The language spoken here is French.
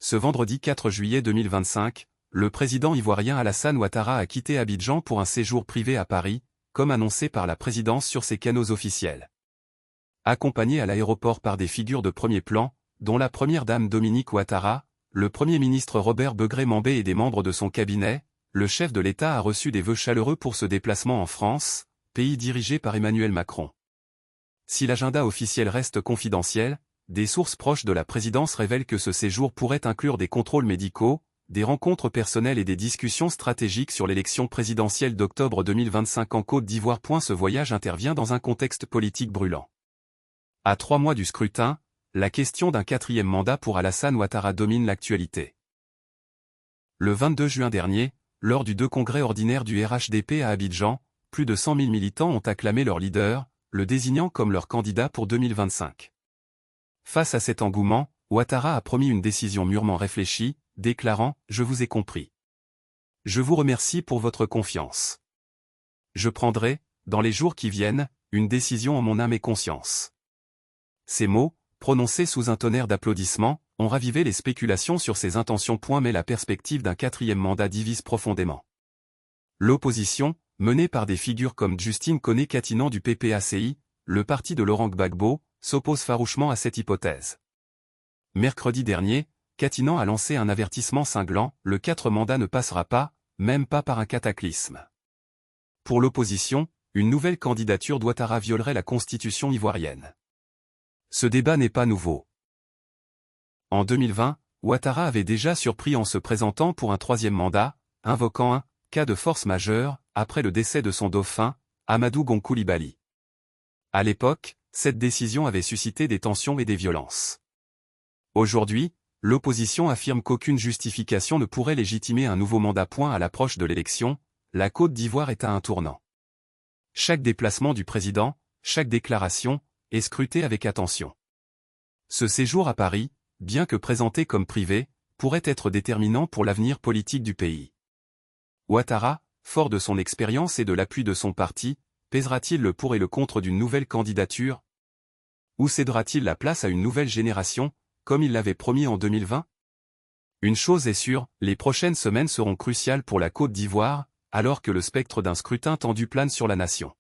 Ce vendredi 4 juillet 2025, le président ivoirien Alassane Ouattara a quitté Abidjan pour un séjour privé à Paris, comme annoncé par la présidence sur ses canaux officiels. Accompagné à l'aéroport par des figures de premier plan, dont la première dame Dominique Ouattara, le premier ministre Robert Begré-Mambé et des membres de son cabinet, le chef de l'État a reçu des vœux chaleureux pour ce déplacement en France, pays dirigé par Emmanuel Macron. Si l'agenda officiel reste confidentiel, des sources proches de la présidence révèlent que ce séjour pourrait inclure des contrôles médicaux, des rencontres personnelles et des discussions stratégiques sur l'élection présidentielle d'octobre 2025 en Côte d'Ivoire. Ce voyage intervient dans un contexte politique brûlant. À 3 mois du scrutin, la question d'un 4e mandat pour Alassane Ouattara domine l'actualité. Le 22 juin dernier, lors du 2 congrès ordinaire du RHDP à Abidjan, plus de 100 000 militants ont acclamé leur leader, le désignant comme leur candidat pour 2025. Face à cet engouement, Ouattara a promis une décision mûrement réfléchie, déclarant « Je vous ai compris. Je vous remercie pour votre confiance. Je prendrai, dans les jours qui viennent, une décision en mon âme et conscience. » Ces mots, prononcés sous un tonnerre d'applaudissements, ont ravivé les spéculations sur ses intentions. Mais la perspective d'un 4e mandat divise profondément. L'opposition, menée par des figures comme Justine Koné-Katinan du PPACI, le parti de Laurent Gbagbo, s'oppose farouchement à cette hypothèse. Mercredi dernier, Katinan a lancé un avertissement cinglant, le 4e mandat ne passera pas, même pas par un cataclysme. Pour l'opposition, une nouvelle candidature d'Ouattara violerait la constitution ivoirienne. Ce débat n'est pas nouveau. En 2020, Ouattara avait déjà surpris en se présentant pour un 3e mandat, invoquant un « cas de force majeure » après le décès de son dauphin, Amadou Gon Coulibaly. À l'époque, cette décision avait suscité des tensions et des violences. Aujourd'hui, l'opposition affirme qu'aucune justification ne pourrait légitimer un nouveau mandat. À l'approche de l'élection, la Côte d'Ivoire est à un tournant. Chaque déplacement du président, chaque déclaration, est scruté avec attention. Ce séjour à Paris, bien que présenté comme privé, pourrait être déterminant pour l'avenir politique du pays. Ouattara, fort de son expérience et de l'appui de son parti, pèsera-t-il le pour et le contre d'une nouvelle candidature? Ou cédera-t-il la place à une nouvelle génération, comme il l'avait promis en 2020? Une chose est sûre, les prochaines semaines seront cruciales pour la Côte d'Ivoire, alors que le spectre d'un scrutin tendu plane sur la nation.